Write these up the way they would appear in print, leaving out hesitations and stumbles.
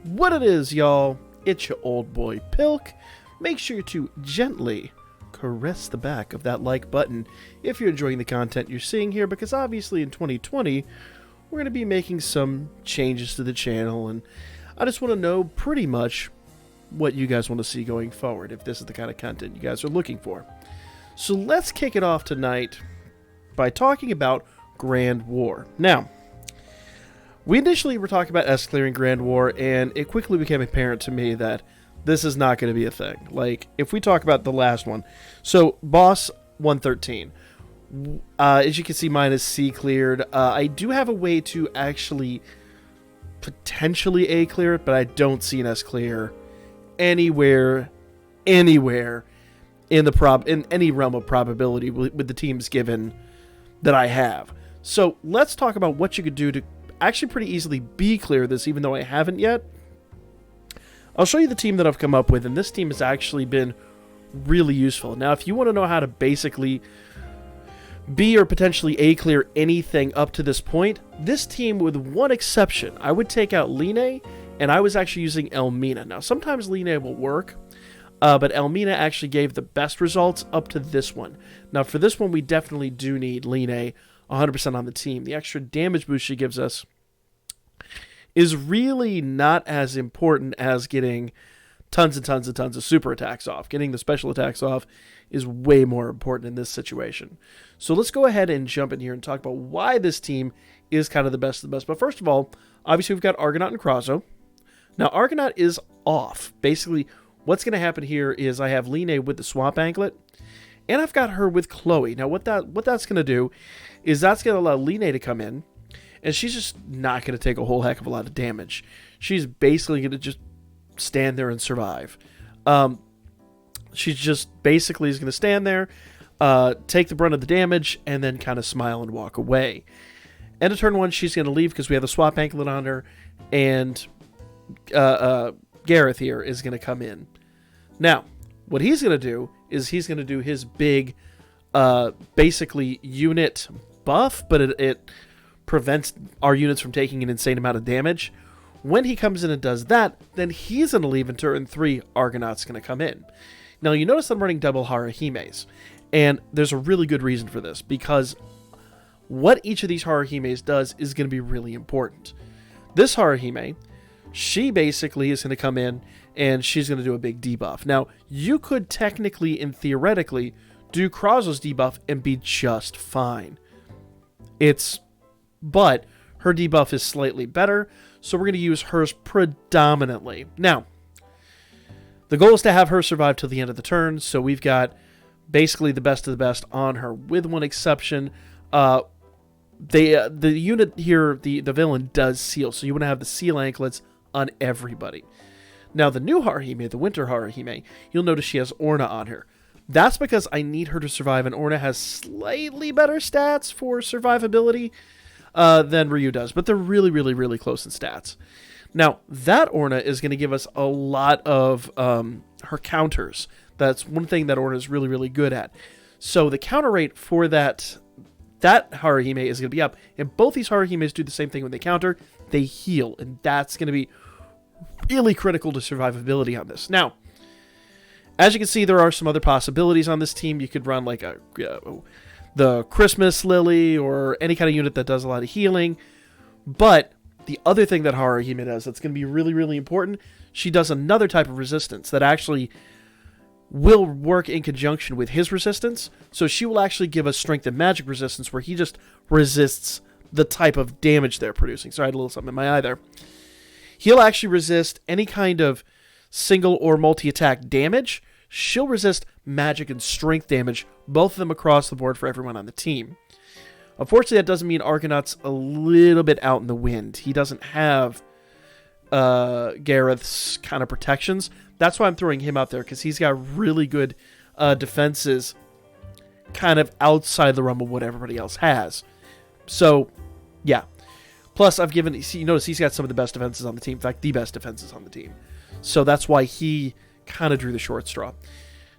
What it is, y'all? It's your old boy Pilk. Make sure to gently caress the back of that like button if you're enjoying the content you're seeing here, because obviously in 2020 we're going to be making some changes to the channel, and I just want to know pretty much what you guys want to see going forward, if this is the kind of content you guys are looking for. So let's kick it off tonight by talking about Grand War. Now, we initially were talking about S-clearing Grand War, and it quickly became apparent to me that this is not going to be a thing. Like, if we talk about the last one, so Boss 113, as you can see, mine is C cleared. I do have a way to actually potentially A clear it, but I don't see an S clear anywhere in any realm of probability with the teams given that I have. So let's talk about what you could do to actually pretty easily B clear this, even though I haven't yet. I'll show you the team that I've come up with, and this team has actually been really useful. Now, if you want to know how to basically B or potentially A clear anything up to this point, this team, with one exception, I would take out Line, and I was actually using Elmina. Now, sometimes Line will work, but Elmina actually gave the best results up to this one. Now, for this one, we definitely do need Line 100% on the team. The extra damage boost she gives us is really not as important as getting tons and tons and tons of super attacks off. Getting the special attacks off is way more important in this situation. So let's go ahead and jump in here and talk about why this team is kind of the best of the best. But first of all, obviously we've got Argonaut and Krazo. Now, Argonaut is off. Basically, what's going to happen here is I have Line with the Swamp Anklet, and I've got her with Chloe. Now, what that's going to do is that's going to allow Line to come in, and she's just not going to take a whole heck of a lot of damage. She's basically going to just stand there and survive. She's just basically is going to stand there, take the brunt of the damage, and then kind of smile and walk away. End of turn one, she's going to leave because we have the Swamp Anklet on her, and Gareth here is going to come in. Now, what he's going to do is he's going to do his big, basically unit buff, but it prevents our units from taking an insane amount of damage. When he comes in and does that, then he's going to leave, and turn 3, Argonaut's going to come in. Now, you notice I'm running double Haruhimes, and there's a really good reason for this, because what each of these Haruhimes does is going to be really important. This Haruhime, she basically is going to come in, and she's going to do a big debuff. Now, you could technically and theoretically do Krazo's debuff and be just fine. But her debuff is slightly better, so we're going to use hers predominantly. Now, the goal is to have her survive till the end of the turn, so we've got basically the best of the best on her, with one exception. The unit here, the villain, does seal, so you want to have the seal anklets on everybody. Now, the new Haruhime, the Winter Haruhime, you'll notice she has Orna on her. That's because I need her to survive, and Orna has slightly better stats for survivability than Ryu does, but they're really, really, really close in stats. Now, that Orna is going to give us a lot of her counters. That's one thing that Orna is really, really good at. So the counter rate for that Haruhime is going to be up, and both these Haruhimes do the same thing when they counter. They heal, and that's going to be really critical to survivability on this. Now, as you can see, there are some other possibilities on this team. You could run like the Christmas Lily or any kind of unit that does a lot of healing. But the other thing that Haruhime does that's going to be really, really important, she does another type of resistance that actually will work in conjunction with his resistance. So she will actually give us strength and magic resistance, where he just resists the type of damage they're producing. Sorry, I had a little something in my eye there. He'll actually resist any kind of single or multi-attack damage. She'll resist magic and strength damage, both of them across the board for everyone on the team. Unfortunately, that doesn't mean Argonaut's a little bit out in the wind. He doesn't have Gareth's kind of protections. That's why I'm throwing him out there, because he's got really good defenses kind of outside the realm of what everybody else has. So, yeah. Plus, you notice he's got some of the best defenses on the team. In fact, the best defenses on the team. So that's why he kind of drew the short straw.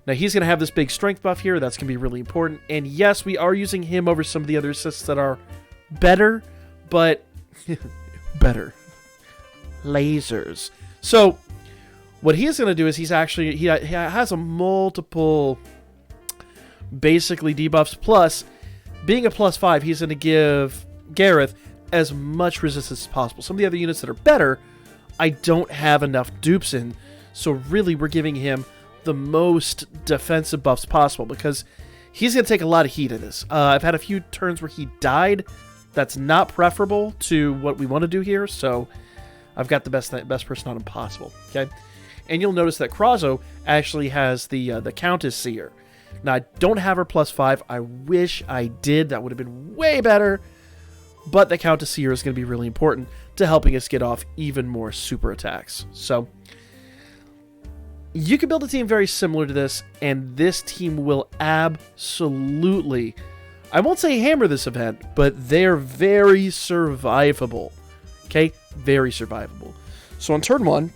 Now, he's going to have this big strength buff here. That's going to be really important. And yes, we are using him over some of the other assists that are better, but better. Lasers. So what he is going to do is he has a multiple basically debuffs, plus being a +5, he's going to give Gareth as much resistance as possible. Some of the other units that are better, I don't have enough dupes in, so really we're giving him the most defensive buffs possible, because he's going to take a lot of heat in this. I've had a few turns where he died. That's not preferable to what we want to do here, so I've got the best person on him possible. Okay, and you'll notice that Krazo actually has the Countess Seer. Now, I don't have her +5. I wish I did. That would have been way better. But the Countess Seer is going to be really important to helping us get off even more super attacks. So, you can build a team very similar to this, and this team will absolutely, I won't say hammer this event, but they're very survivable. Okay? Very survivable. So, on turn one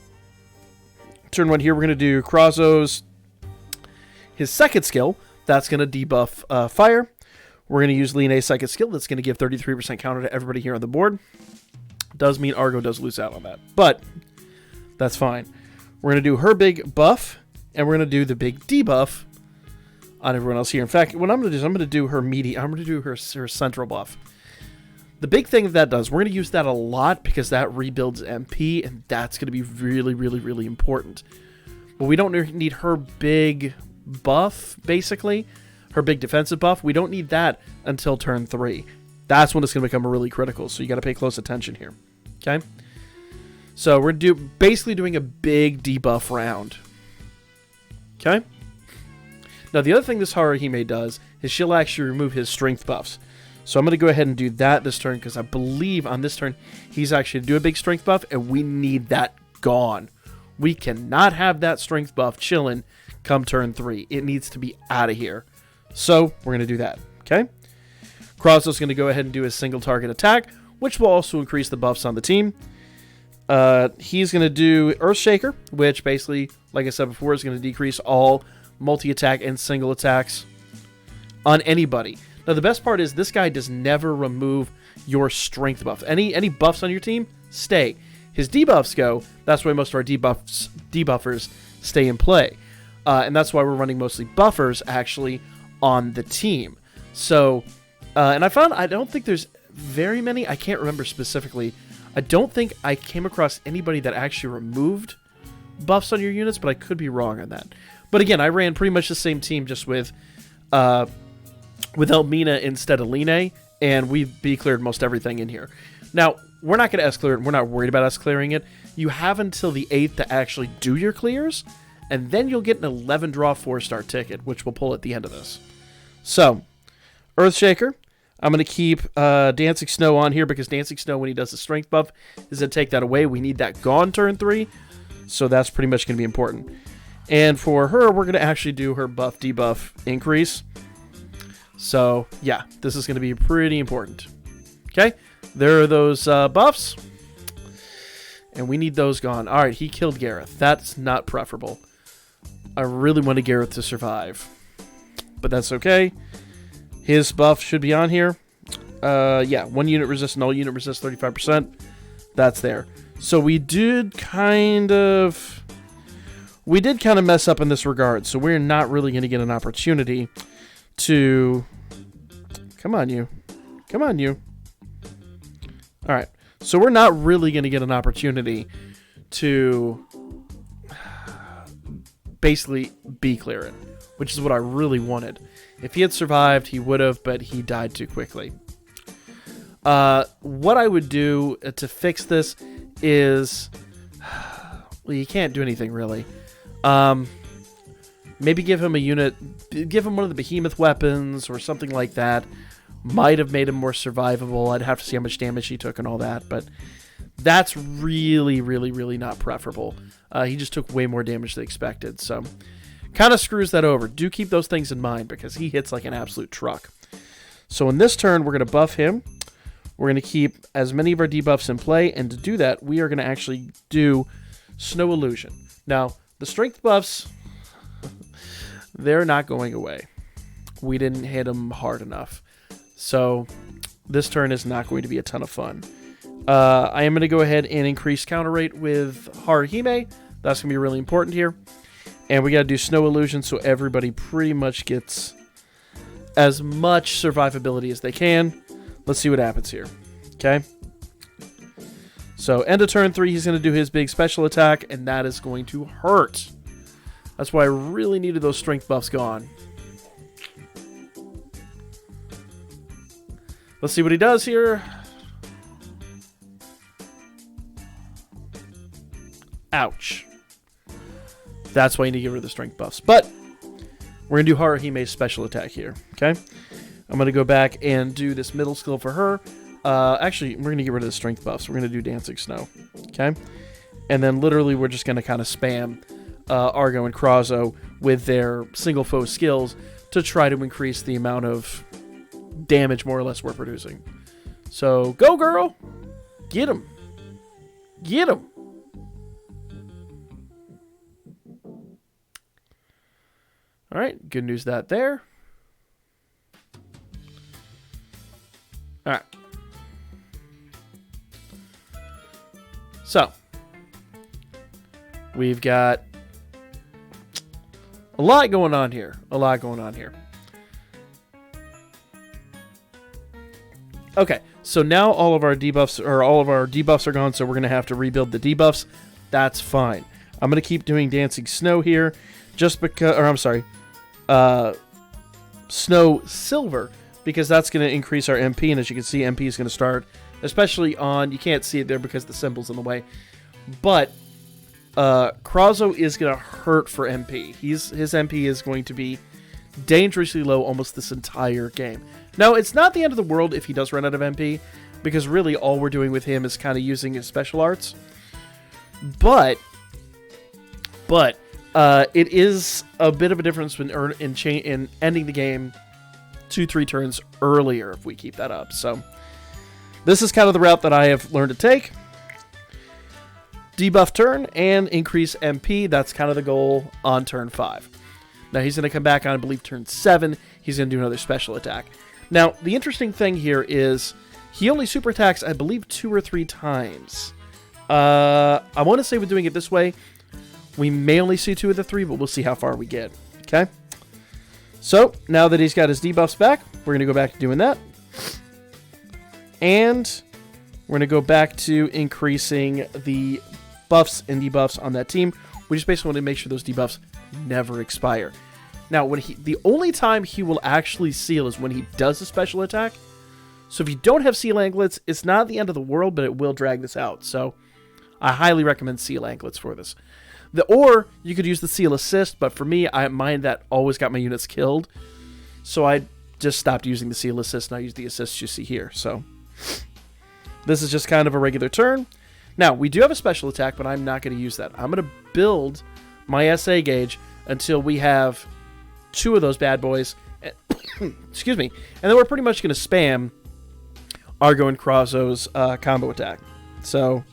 here, we're going to do Krazo's his second skill. That's going to debuff fire. We're going to use Line's second skill. That's going to give 33% counter to everybody here on the board. Does mean Argo does lose out on that, but that's fine. We're going to do her big buff, and we're going to do the big debuff on everyone else here. In fact, what I'm going to do is I'm going to do her I'm going to do her central buff. The big thing that does, we're going to use that a lot because that rebuilds MP, and that's going to be really, really, really important. But we don't need her big buff, basically. Her big defensive buff. We don't need that until turn 3. That's when it's going to become really critical, so you got to pay close attention here. Okay? So we're basically doing a big debuff round. Okay? Now, the other thing this Haruhime does is she'll actually remove his strength buffs. So I'm going to go ahead and do that this turn, because I believe on this turn he's actually going to do a big strength buff, and we need that gone. We cannot have that strength buff chilling come turn 3. It needs to be out of here. So we're going to do that. Okay? Krazo's going to go ahead and do his single target attack, which will also increase the buffs on the team. He's going to do Earthshaker, which basically, like I said before, is going to decrease all multi-attack and single attacks on anybody. Now, the best part is this guy does never remove your strength buff. Any buffs on your team, stay. His debuffs go. That's why most of our debuffers stay in play. And that's why we're running mostly buffers, actually, on the team. So, and I don't think there's very many. I can't remember specifically. I don't think I came across anybody that actually removed buffs on your units, but I could be wrong on that. But again, I ran pretty much the same team, just with Elmina instead of Line, and we cleared most everything in here. Now, we're not going to S-clear it. We're not worried about us clearing it. You have until the 8th to actually do your clears, and then you'll get an 11-draw 4-star ticket, which we'll pull at the end of this. So, Earthshaker. I'm going to keep Dancing Snow on here, because Dancing Snow, when he does the strength buff, is going to take that away. We need that gone turn 3, so that's pretty much going to be important. And for her, we're going to actually do her buff debuff increase. So, yeah, this is going to be pretty important. Okay, there are those buffs. And we need those gone. All right, he killed Gareth. That's not preferable. I really wanted Gareth to survive. But that's okay. His buff should be on here. Yeah, 1 unit resist and all unit resist 35%. That's there. So we did kind of mess up in this regard. So we're not really going to get an opportunity to... Come on, you. Come on, you. All right. So we're not really going to get an opportunity to basically B-clear it, which is what I really wanted. If he had survived, he would have, but he died too quickly. What I would do to fix this is... Well, you can't do anything, really. Maybe give him a unit... Give him one of the behemoth weapons or something like that. Might have made him more survivable. I'd have to see how much damage he took and all that, but that's really, really, really not preferable. He just took way more damage than expected, so kind of screws that over. Do keep those things in mind, because he hits like an absolute truck. So in this turn, we're going to buff him. We're going to keep as many of our debuffs in play, and to do that, we are going to actually do Snow Illusion. Now, the strength buffs, they're not going away. We didn't hit them hard enough. So this turn is not going to be a ton of fun. I am going to go ahead and increase counter rate with Haruhime. That's going to be really important here. And we got to do Snow Illusion so everybody pretty much gets as much survivability as they can. Let's see what happens here. Okay. So end of turn 3, he's going to do his big special attack, and that is going to hurt. That's why I really needed those strength buffs gone. Let's see what he does here. Ouch. That's why you need to get rid of the strength buffs. But we're going to do Haruhime's special attack here. Okay. I'm going to go back and do this middle skill for her. Actually, we're going to get rid of the strength buffs. We're going to do Dancing Snow. Okay. And then literally we're just going to kind of spam Argo and Krazo with their single foe skills to try to increase the amount of damage more or less we're producing. So go, girl. Get him. Get him. All right, good news that there. All right. So, we've got a lot going on here. A lot going on here. Okay, so now all of our debuffs are gone, so we're going to have to rebuild the debuffs. That's fine. I'm going to keep doing Dancing Snow here just because, or I'm sorry, Snow Silver, because that's going to increase our MP, and as you can see, MP is going to start, especially on, you can't see it there because the symbol's in the way, but Krazo is going to hurt for MP. His MP is going to be dangerously low almost this entire game. Now, it's not the end of the world if he does run out of MP, because really all we're doing with him is kind of using his special arts, but it is a bit of a difference in ending the game 2-3 turns earlier if we keep that up. So this is kind of the route that I have learned to take. Debuff turn and increase MP. That's kind of the goal on turn 5. Now he's going to come back on, I believe, turn 7. He's going to do another special attack. Now, the interesting thing here is he only super attacks, I believe, 2 or 3 times. I want to say we're doing it this way. We may only see 2 of the 3, but we'll see how far we get. Okay? So, now that he's got his debuffs back, we're going to go back to doing that. And we're going to go back to increasing the buffs and debuffs on that team. We just basically want to make sure those debuffs never expire. Now, the only time he will actually seal is when he does a special attack. So if you don't have seal anklets, it's not the end of the world, but it will drag this out. So I highly recommend seal anklets for this. Or you could use the seal assist, but for me, mine that always got my units killed. So I just stopped using the seal assist, and I use the assist you see here. So this is just kind of a regular turn. Now, we do have a special attack, but I'm not going to use that. I'm going to build my SA gauge until we have 2 of those bad boys. Excuse me. And then we're pretty much going to spam Argo and Krazo's combo attack. So,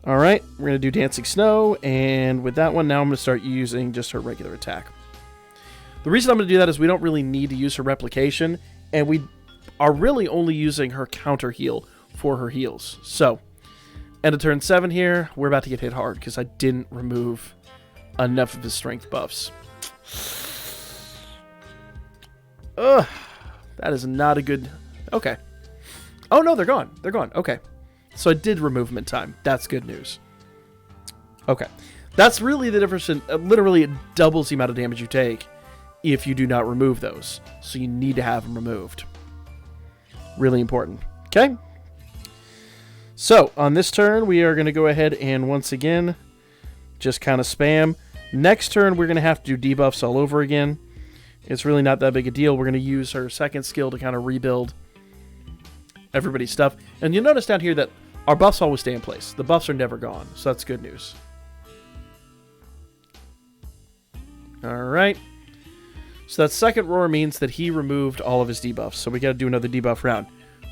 all right. We're going to do Dancing Snow. And with that one, now I'm going to start using just her regular attack. The reason I'm going to do that is we don't really need to use her replication. And we are really only using her counter heal for her heals. So, end of turn 7 here. We're about to get hit hard because I didn't remove enough of his strength buffs. Ugh. That is not a good... Okay. Oh, no, they're gone. They're gone. Okay. So I did remove them in time. That's good news. Okay. That's really the difference. Literally, it doubles the amount of damage you take if you do not remove those. So you need to have them removed. Really important. Okay. So, on this turn, we are going to go ahead and once again, just kind of spam. Next turn, we're going to have to do debuffs all over again. It's really not that big a deal. We're going to use her second skill to kind of rebuild everybody's stuff. And you'll notice down here that our buffs always stay in place. The buffs are never gone, so that's good news. Alright. So that second roar means that he removed all of his debuffs, so we got to do another debuff round.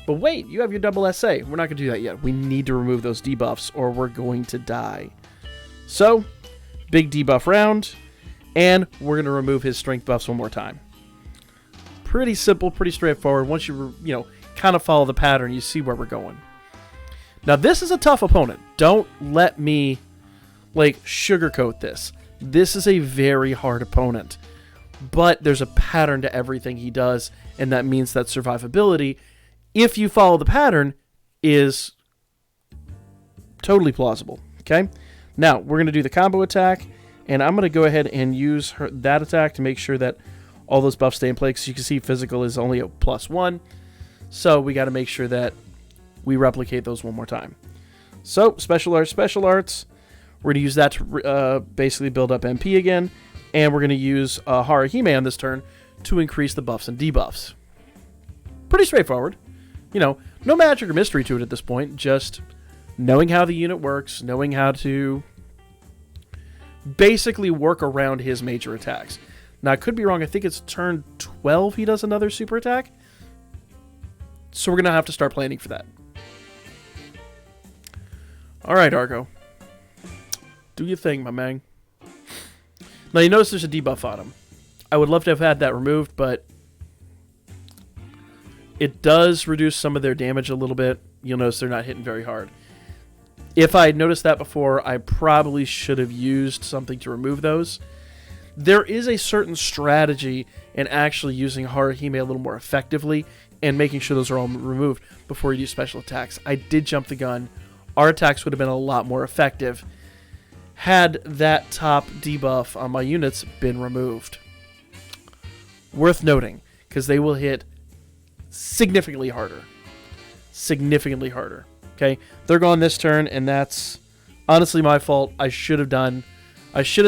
But wait, you have your double SA. We're not going to do that yet. We need to remove those debuffs or we're going to die. So, big debuff round. And we're going to remove his strength buffs one more time. Pretty simple, pretty straightforward. Once you kind of follow the pattern, you see where we're going. Now, this is a tough opponent. Don't let me, like, sugarcoat this. This is a very hard opponent. But there's a pattern to everything he does, and that means that survivability, if you follow the pattern, is totally plausible. Okay? Now, we're going to do the combo attack, and I'm going to go ahead and use that attack to make sure that all those buffs stay in play, because you can see physical is only a +1. So we got to make sure that we replicate those one more time. So, special arts. We're going to use that to basically build up MP again. And we're going to use Haruhime on this turn to increase the buffs and debuffs. Pretty straightforward. You know, no magic or mystery to it at this point. Just knowing how the unit works, knowing how to basically work around his major attacks. Now, I could be wrong. I think it's turn 12 he does another super attack. So we're going to have to start planning for that. All right, Argo. Do your thing, my man. Now, you notice there's a debuff on him. I would love to have had that removed, but it does reduce some of their damage a little bit. You'll notice they're not hitting very hard. If I had noticed that before, I probably should have used something to remove those. There is a certain strategy in actually using Haruhime a little more effectively and making sure those are all removed before you do special attacks. I did jump the gun. Our attacks would have been a lot more effective had that top debuff on my units been removed. Worth noting, because they will hit significantly harder. Significantly harder. Okay? They're gone this turn, and that's honestly my fault. I should have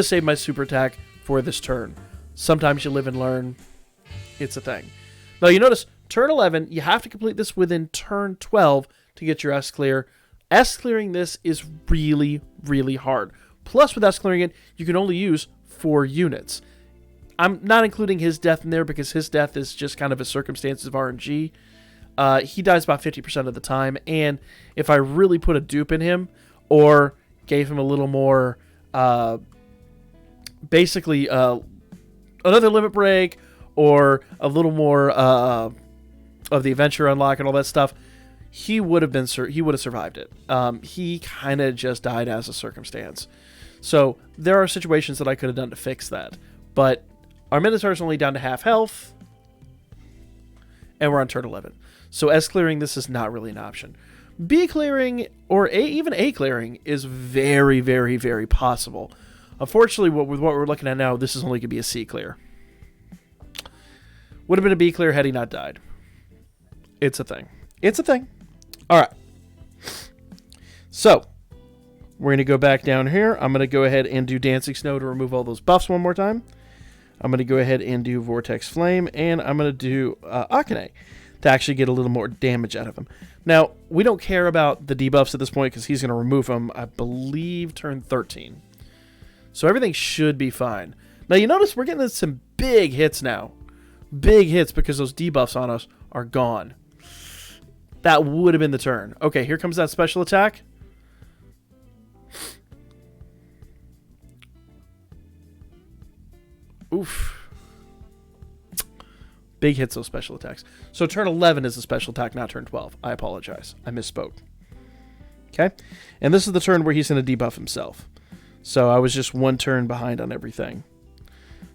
saved my super attack for this turn. Sometimes you live and learn. It's a thing. Now, you notice, turn 11, you have to complete this within turn 12 to get your S clear. S clearing this is really, really hard. Plus, with S clearing it, you can only use 4 units. I'm not including his death in there because his death is just kind of a circumstance of RNG. He dies about 50% of the time, and if I really put a dupe in him or gave him a little more, basically another limit break or a little more of the adventure unlock and all that stuff, he would have survived it. He kind of just died as a circumstance. So there are situations that I could have done to fix that. But our Minotaur is only down to half health, and we're on turn 11. So S clearing this is not really an option. B clearing or even A clearing is very, very, very possible. Unfortunately, with what we're looking at now, this is only going to be a C clear. Would have been a B clear had he not died. It's a thing. It's a thing. All right. So, we're going to go back down here. I'm going to go ahead and do Dancing Snow to remove all those buffs one more time. I'm going to go ahead and do Vortex Flame, and I'm going to do Akane to actually get a little more damage out of him. Now, we don't care about the debuffs at this point because he's going to remove them, I believe, turn 13. So everything should be fine. Now, you notice we're getting some big hits now. Big hits because those debuffs on us are gone. That would have been the turn. Okay, here comes that special attack. Oof. Big hits, those special attacks. So turn 11 is the special attack, not turn 12. I apologize. I misspoke. Okay? And this is the turn where he's going to debuff himself. So I was just one turn behind on everything.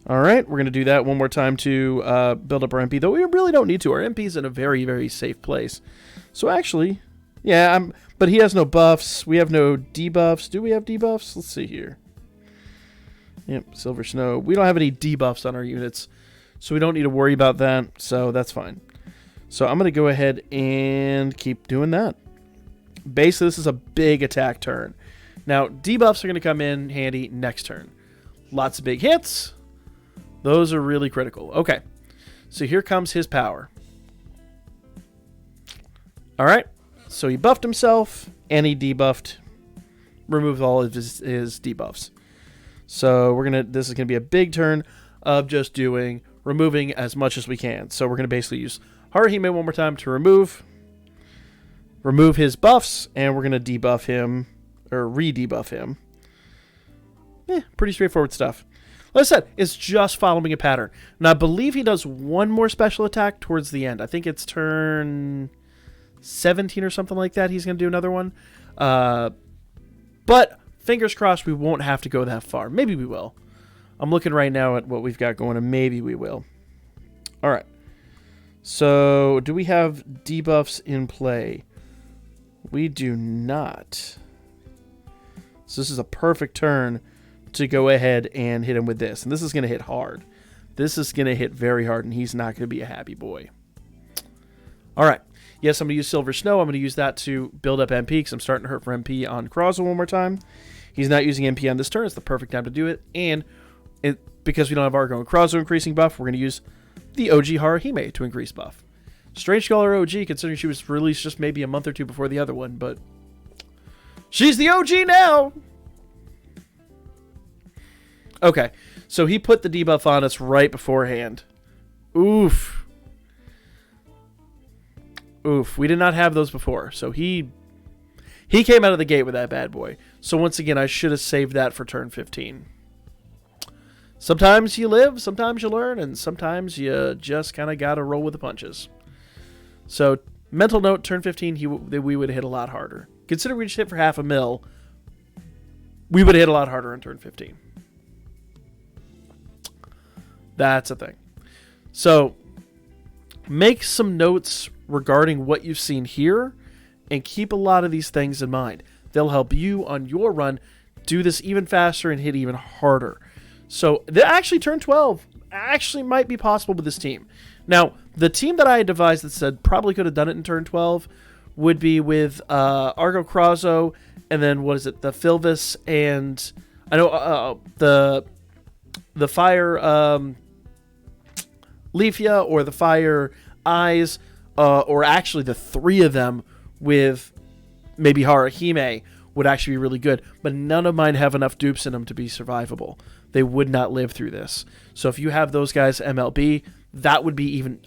All right, we're going to do that one more time to build up our MP, though we really don't need to. Our MP is in a very, very safe place. So actually, yeah, but he has no buffs. We have no debuffs. Do we have debuffs? Let's see here. Yep, Silver Snow. We don't have any debuffs on our units, so we don't need to worry about that, so that's fine. So I'm going to go ahead and keep doing that. Basically, this is a big attack turn. Now, debuffs are going to come in handy next turn. Lots of big hits. Those are really critical. Okay, so here comes his power. All right, so he buffed himself, and he debuffed, removed all of his debuffs. So this is going to be a big turn of just removing as much as we can. So we're going to basically use Haruhime one more time to remove his buffs, and we're going to debuff him, or re-debuff him. Pretty straightforward stuff. Like I said, it's just following a pattern. Now, I believe he does one more special attack towards the end. I think it's turn 17 or something like that, he's going to do another one. But fingers crossed we won't have to go that far. Maybe we will. I'm looking right now at what we've got going, and maybe we will. All right. So, do we have debuffs in play? We do not. So this is a perfect turn to go ahead and hit him with this. And this is going to hit hard. This is going to hit very hard, and he's not going to be a happy boy. All right. Yes, I'm going to use Silver Snow. I'm going to use that to build up MP because I'm starting to hurt for MP on Krauser one more time. He's not using MP on this turn. It's the perfect time to do it. And because we don't have Argo and Krauser increasing buff, we're going to use the OG Haruhime to increase buff. Strange Scholar OG, considering she was released just maybe a month or two before the other one, but she's the OG now! Okay, so he put the debuff on us right beforehand. Oof. Oof, we did not have those before, so he came out of the gate with that bad boy. So once again, I should have saved that for turn 15. Sometimes you live, sometimes you learn, and sometimes you just kind of got to roll with the punches. So, mental note, turn 15, we would hit a lot harder. Consider we just hit for half a mil, we would hit a lot harder on turn 15. That's a thing. So, make some notes regarding what you've seen here, and keep a lot of these things in mind. They'll help you on your run do this even faster and hit even harder. So, actually, turn 12 actually might be possible with this team. Now, the team that I had devised that said probably could have done it in turn 12 would be with Argo Krauser, and then, what is it, the Filvis, and I know the Fire Leafia, or the Fire Eyes, or actually the three of them with maybe Haruhime would actually be really good, but none of mine have enough dupes in them to be survivable. They would not live through this. So if you have those guys MLB, that would be even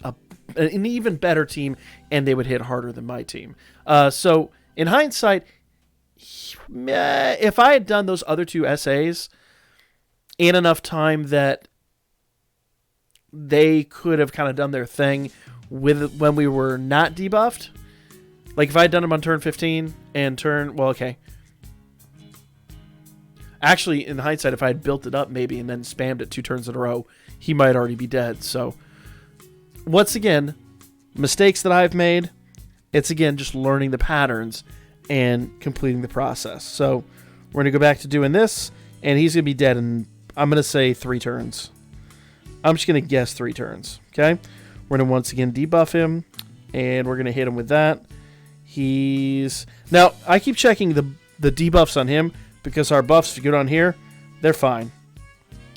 an even better team, and they would hit harder than my team. So in hindsight, if I had done those other two SAs in enough time that they could have kind of done their thing with when we were not debuffed, like if I had done them on turn 15 and actually, in hindsight, if I had built it up maybe and then spammed it 2 turns in a row, he might already be dead. So, once again, mistakes that I've made, it's again just learning the patterns and completing the process. So, we're going to go back to doing this, and he's going to be dead in, I'm going to say 3 turns. I'm just going to guess 3 turns, okay? We're going to once again debuff him, and we're going to hit him with that. Now, I keep checking the debuffs on him, because our buffs, if you go down here, they're fine.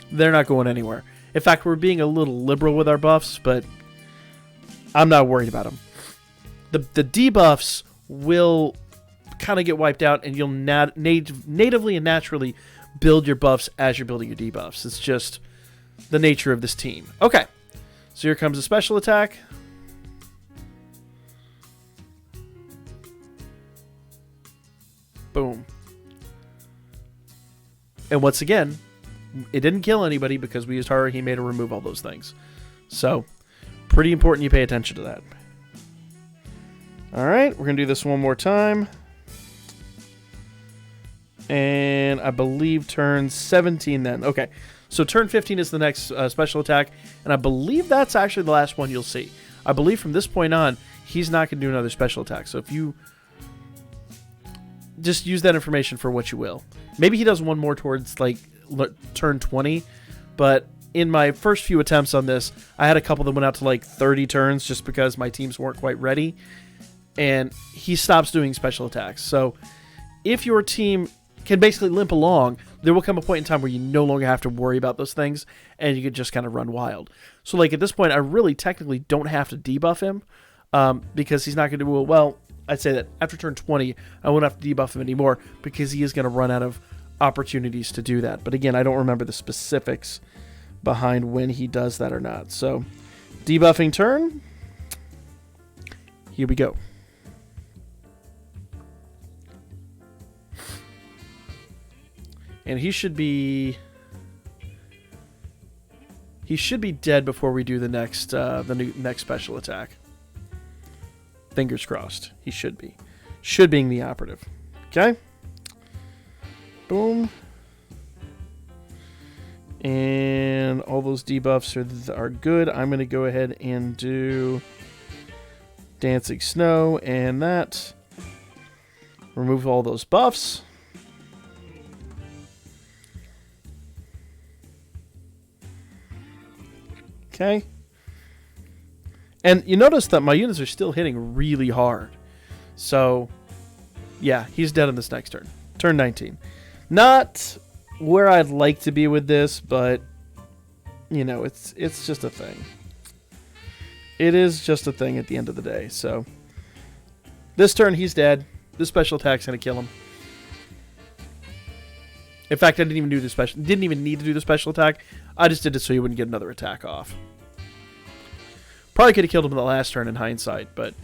They're not going anywhere. In fact, we're being a little liberal with our buffs, but I'm not worried about them. The debuffs will kind of get wiped out, and you'll natively and naturally build your buffs as you're building your debuffs. It's just the nature of this team. Okay, so here comes a special attack. Boom. And once again, it didn't kill anybody because we used Haruhime to remove all those things. So, pretty important you pay attention to that. Alright, we're going to do this one more time. And I believe turn 17 then. Okay, so turn 15 is the next special attack. And I believe that's actually the last one you'll see. I believe from this point on, he's not going to do another special attack. So if you just use that information for what you will. Maybe he does one more towards like turn 20, but in my first few attempts on this, I had a couple that went out to like 30 turns just because my teams weren't quite ready, and he stops doing special attacks. So if your team can basically limp along, there will come a point in time where you no longer have to worry about those things, and you can just kind of run wild. So like at this point, I really technically don't have to debuff him because he's not going to do well. I'd say that after turn 20, I won't have to debuff him anymore because he is going to run out of opportunities to do that. But again, I don't remember the specifics behind when he does that or not. So, debuffing turn. Here we go. And he should be dead before we do the next next special attack. Fingers crossed. He should be. Should being the operative. Okay? Boom. And all those debuffs are good. I'm going to go ahead and do Dancing Snow and that. Remove all those buffs. Okay. And you notice that my units are still hitting really hard. So, yeah, he's dead on this next turn. Turn 19. Not where I'd like to be with this, but, you know, it's just a thing. It is just a thing at the end of the day. So, this turn, he's dead. This special attack's going to kill him. In fact, I didn't even need to do the special attack. I just did it so he wouldn't get another attack off. Probably could have killed him in the last turn in hindsight, but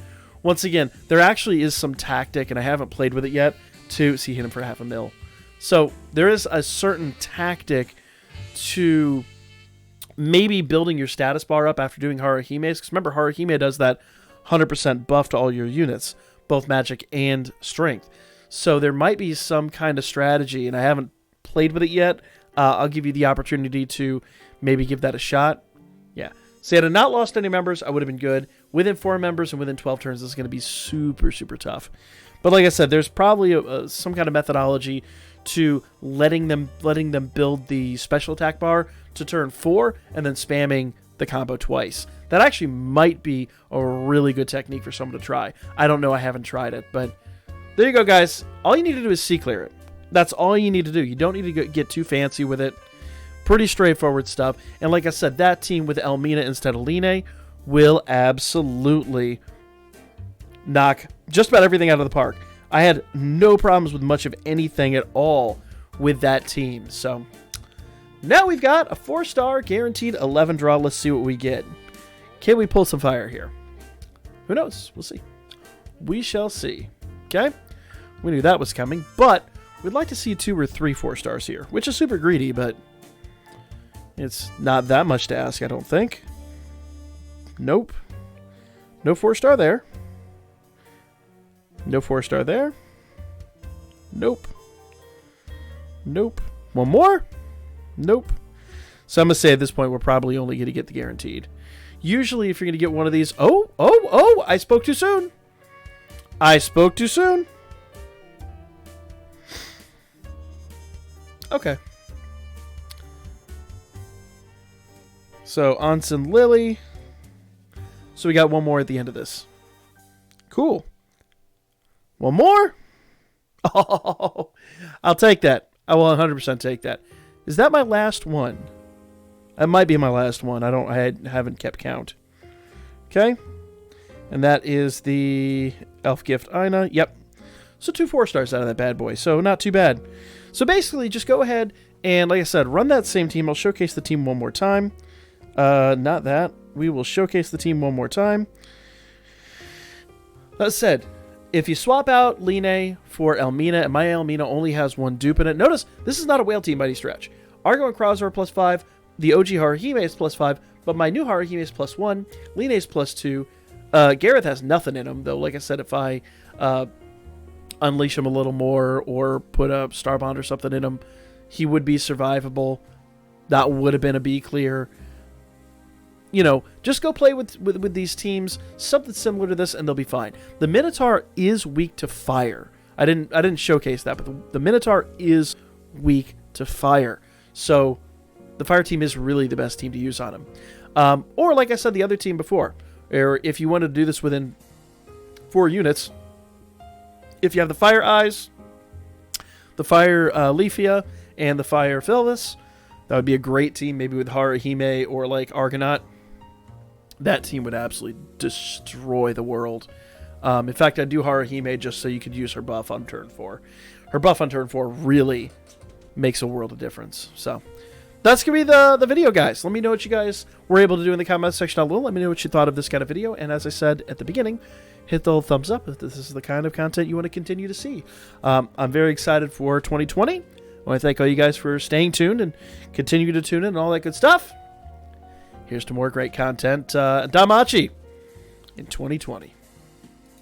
once again, there actually is some tactic, and I haven't played with it yet, to see hit him for half a mil. So there is a certain tactic to maybe building your status bar up after doing Haruhime's, because remember, Haruhime does that 100% buff to all your units, both magic and strength. So there might be some kind of strategy, and I haven't played with it yet. I'll give you the opportunity to maybe give that a shot. Yeah. See, had I not lost any members, I would have been good. Within 4 members and within 12 turns, this is going to be super, super tough. But like I said, there's probably some kind of methodology to letting them build the special attack bar to turn 4 and then spamming the combo twice. That actually might be a really good technique for someone to try. I don't know. I haven't tried it, but there you go, guys. All you need to do is C-clear it. That's all you need to do. You don't need to get too fancy with it. Pretty straightforward stuff. And like I said, that team with Elmina instead of Line will absolutely knock just about everything out of the park. I had no problems with much of anything at all with that team. So now we've got a 4-star guaranteed 11 draw. Let's see what we get. Can we pull some fire here? Who knows? We'll see. We shall see. Okay? We knew that was coming, but we'd like to see 2 or 3 4-stars here, which is super greedy, but it's not that much to ask, I don't think. Nope. No 4-star there. No 4-star there. Nope. Nope. One more? Nope. So I'm going to say at this point we're probably only going to get the guaranteed. Usually if you're going to get one of these... Oh! I spoke too soon. I spoke too soon. Okay. So, Onsen Lily. So, we got one more at the end of this. Cool. One more? Oh, I'll take that. I will 100% take that. Is that my last one? That might be my last one. I haven't kept count. Okay. And that is the Elf Gift Ina. Yep. So, 2 4-stars out of that bad boy. So, not too bad. So, basically, just go ahead and, like I said, run that same team. I'll showcase the team one more time. Not that. We will showcase the team one more time. That said, if you swap out Line for Elmina, and my Elmina only has 1 dupe in it, notice this is not a whale team by any stretch. Argo and Krauser are +5, the OG Haruhime is +5, but my new Haruhime is +1, Line is +2. Gareth has nothing in him, though. Like I said, if I unleash him a little more or put a Star Bond or something in him, he would be survivable. That would have been a B clear. You know, just go play with these teams, something similar to this, and they'll be fine. The Minotaur is weak to fire. I didn't showcase that, but the Minotaur is weak to fire. So the fire team is really the best team to use on him. Or like I said, the other team before, or if you wanted to do this within 4 units, if you have the Fire Eyes, the Fire Leafia, and the Fire Philvis, that would be a great team, maybe with Haruhime or like Argonaut. That team would absolutely destroy the world. In fact, I'd do Haruhime just so you could use her buff on turn 4. Her buff on turn 4 really makes a world of difference. So that's going to be the video, guys. Let me know what you guys were able to do in the comment section down below. Let me know what you thought of this kind of video. And as I said at the beginning, hit the old thumbs up if this is the kind of content you want to continue to see. I'm very excited for 2020. I want to thank all you guys for staying tuned and continue to tune in and all that good stuff. Here's to more great content. Damachi in 2020.